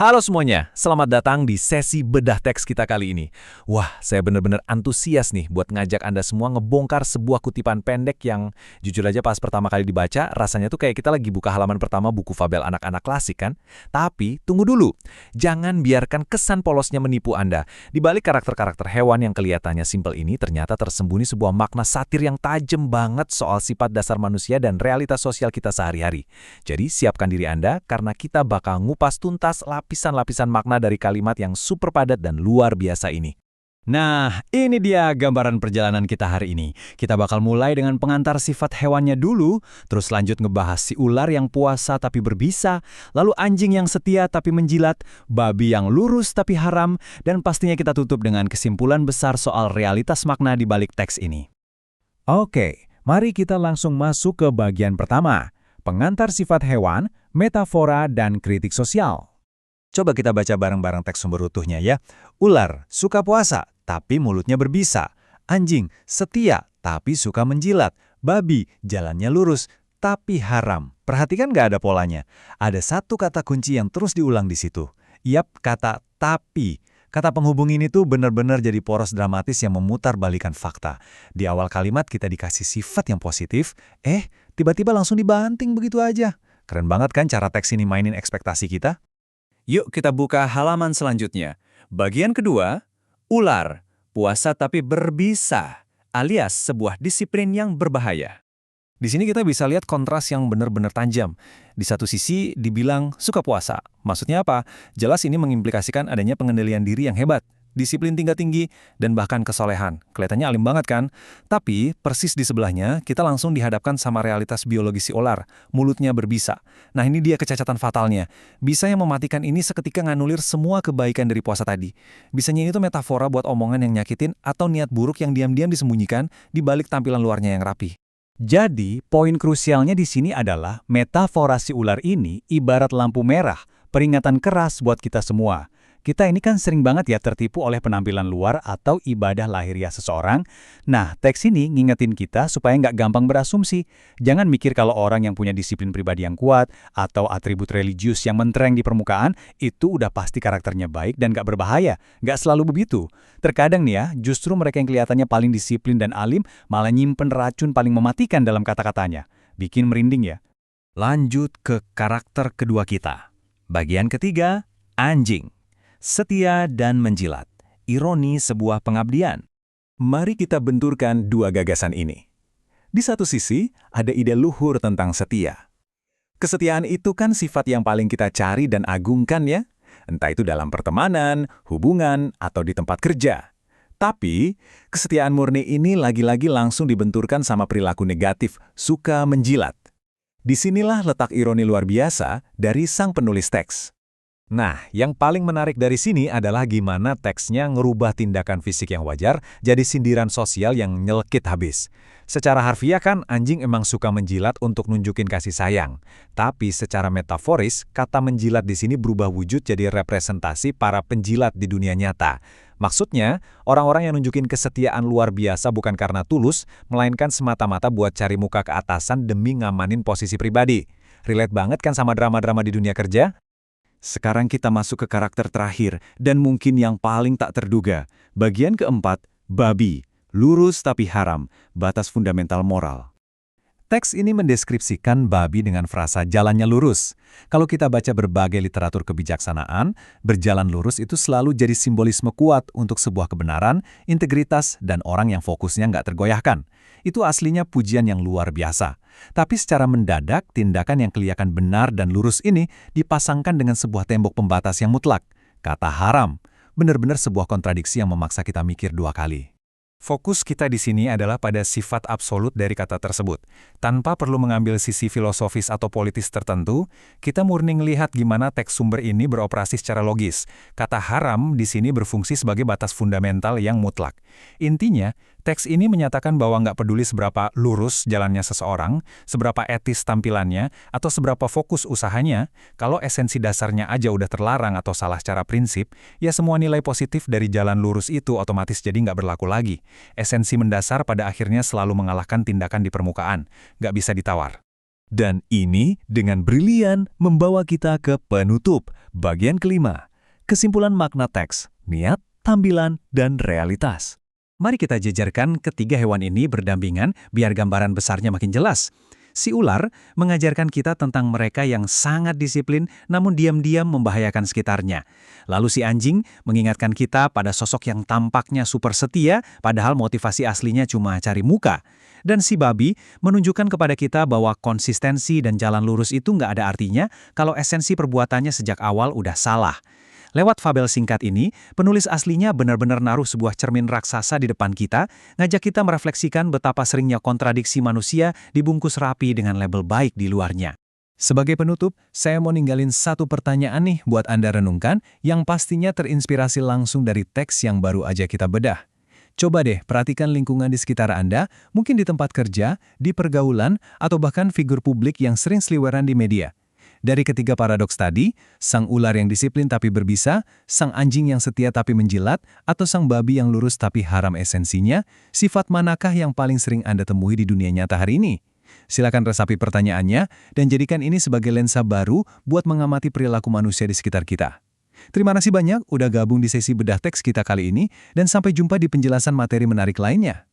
Halo semuanya, selamat datang di sesi bedah teks kita kali ini. Wah, saya benar-benar antusias nih buat ngajak Anda semua ngebongkar sebuah kutipan pendek yang jujur aja pas pertama kali dibaca, rasanya tuh kayak kita lagi buka halaman pertama buku fabel anak-anak klasik kan? Tapi, tunggu dulu. Jangan biarkan kesan polosnya menipu Anda. Di balik karakter-karakter hewan yang kelihatannya simpel ini, ternyata tersembunyi sebuah makna satir yang tajam banget soal sifat dasar manusia dan realitas sosial kita sehari-hari. Jadi, siapkan diri Anda karena kita bakal ngupas tuntas lapisan-lapisan makna dari kalimat yang super padat dan luar biasa ini. Nah, ini dia gambaran perjalanan kita hari ini. Kita bakal mulai dengan pengantar sifat hewannya dulu, terus lanjut ngebahas si ular yang puasa tapi berbisa, lalu anjing yang setia tapi menjilat, babi yang lurus tapi haram, dan pastinya kita tutup dengan kesimpulan besar soal realitas makna di balik teks ini. Oke, mari kita langsung masuk ke bagian pertama. Pengantar sifat hewan, metafora, dan kritik sosial. Coba kita baca bareng-bareng teks sumber utuhnya ya. Ular suka puasa, tapi mulutnya berbisa. Anjing setia, tapi suka menjilat. Babi jalannya lurus, tapi haram. Perhatikan nggak ada polanya. Ada satu kata kunci yang terus diulang di situ. Yap, kata tapi. Kata penghubung ini tuh benar-benar jadi poros dramatis yang memutar balikan fakta. Di awal kalimat kita dikasih sifat yang positif, tiba-tiba langsung dibanting begitu aja. Keren banget kan cara teks ini mainin ekspektasi kita? Yuk kita buka halaman selanjutnya. Bagian kedua, ular, puasa tapi berbisa, alias sebuah disiplin yang berbahaya. Di sini kita bisa lihat kontras yang benar-benar tajam. Di satu sisi dibilang suka puasa. Maksudnya apa? Jelas ini mengimplikasikan adanya pengendalian diri yang hebat, disiplin tinggi-tinggi, dan bahkan kesolehan. Kelihatannya alim banget kan? Tapi persis di sebelahnya kita langsung dihadapkan sama realitas biologi si ular, mulutnya berbisa. Nah ini dia kecacatan fatalnya. Bisa yang mematikan ini seketika nganulir semua kebaikan dari puasa tadi. Bisanya ini tuh metafora buat omongan yang nyakitin atau niat buruk yang diam-diam disembunyikan di balik tampilan luarnya yang rapi. Jadi, poin krusialnya di sini adalah metafora si ular ini ibarat lampu merah, peringatan keras buat kita semua. Kita ini kan sering banget ya tertipu oleh penampilan luar atau ibadah lahiriah seseorang. Nah, teks ini ngingetin kita supaya nggak gampang berasumsi. Jangan mikir kalau orang yang punya disiplin pribadi yang kuat atau atribut religius yang mentereng di permukaan, itu udah pasti karakternya baik dan nggak berbahaya. Nggak selalu begitu. Terkadang nih ya, justru mereka yang kelihatannya paling disiplin dan alim malah nyimpen racun paling mematikan dalam kata-katanya. Bikin merinding ya. Lanjut ke karakter kedua kita. Bagian ketiga, anjing. Setia dan menjilat. Ironi sebuah pengabdian. Mari kita benturkan dua gagasan ini. Di satu sisi, ada ide luhur tentang setia. Kesetiaan itu kan sifat yang paling kita cari dan agungkan ya. Entah itu dalam pertemanan, hubungan, atau di tempat kerja. Tapi, kesetiaan murni ini lagi-lagi langsung dibenturkan sama perilaku negatif, suka menjilat. Disinilah letak ironi luar biasa dari sang penulis teks. Nah, yang paling menarik dari sini adalah gimana teksnya ngerubah tindakan fisik yang wajar jadi sindiran sosial yang nyelkit habis. Secara harfiah kan anjing emang suka menjilat untuk nunjukin kasih sayang. Tapi secara metaforis, kata menjilat di sini berubah wujud jadi representasi para penjilat di dunia nyata. Maksudnya, orang-orang yang nunjukin kesetiaan luar biasa bukan karena tulus, melainkan semata-mata buat cari muka ke atasan demi ngamanin posisi pribadi. Relate banget kan sama drama-drama di dunia kerja? Sekarang kita masuk ke karakter terakhir, dan mungkin yang paling tak terduga. Bagian keempat, babi. Lurus tapi haram, batas fundamental moral. Teks ini mendeskripsikan babi dengan frasa jalannya lurus. Kalau kita baca berbagai literatur kebijaksanaan, berjalan lurus itu selalu jadi simbolisme kuat untuk sebuah kebenaran, integritas, dan orang yang fokusnya nggak tergoyahkan. Itu aslinya pujian yang luar biasa. Tapi secara mendadak, tindakan yang kelihatan benar dan lurus ini dipasangkan dengan sebuah tembok pembatas yang mutlak. Kata haram, benar-benar sebuah kontradiksi yang memaksa kita mikir dua kali. Fokus kita di sini adalah pada sifat absolut dari kata tersebut. Tanpa perlu mengambil sisi filosofis atau politis tertentu, kita murni melihat gimana teks sumber ini beroperasi secara logis. Kata haram di sini berfungsi sebagai batas fundamental yang mutlak. Intinya, teks ini menyatakan bahwa nggak peduli seberapa lurus jalannya seseorang, seberapa etis tampilannya, atau seberapa fokus usahanya, kalau esensi dasarnya aja udah terlarang atau salah secara prinsip, ya semua nilai positif dari jalan lurus itu otomatis jadi nggak berlaku lagi. Esensi mendasar pada akhirnya selalu mengalahkan tindakan di permukaan, nggak bisa ditawar. Dan ini dengan brilian membawa kita ke penutup, bagian kelima. Kesimpulan makna teks, niat, tampilan, dan realitas. Mari kita jajarkan ketiga hewan ini berdampingan biar gambaran besarnya makin jelas. Si ular mengajarkan kita tentang mereka yang sangat disiplin namun diam-diam membahayakan sekitarnya. Lalu si anjing mengingatkan kita pada sosok yang tampaknya super setia padahal motivasi aslinya cuma cari muka. Dan si babi menunjukkan kepada kita bahwa konsistensi dan jalan lurus itu nggak ada artinya kalau esensi perbuatannya sejak awal udah salah. Lewat fabel singkat ini, penulis aslinya benar-benar naruh sebuah cermin raksasa di depan kita, ngajak kita merefleksikan betapa seringnya kontradiksi manusia dibungkus rapi dengan label baik di luarnya. Sebagai penutup, saya mau ninggalin satu pertanyaan nih buat Anda renungkan yang pastinya terinspirasi langsung dari teks yang baru aja kita bedah. Coba deh perhatikan lingkungan di sekitar Anda, mungkin di tempat kerja, di pergaulan, atau bahkan figur publik yang sering seliweran di media. Dari ketiga paradoks tadi, sang ular yang disiplin tapi berbisa, sang anjing yang setia tapi menjilat, atau sang babi yang lurus tapi haram esensinya, sifat manakah yang paling sering Anda temui di dunia nyata hari ini? Silakan resapi pertanyaannya dan jadikan ini sebagai lensa baru buat mengamati perilaku manusia di sekitar kita. Terima kasih banyak udah gabung di sesi bedah teks kita kali ini, dan sampai jumpa di penjelasan materi menarik lainnya.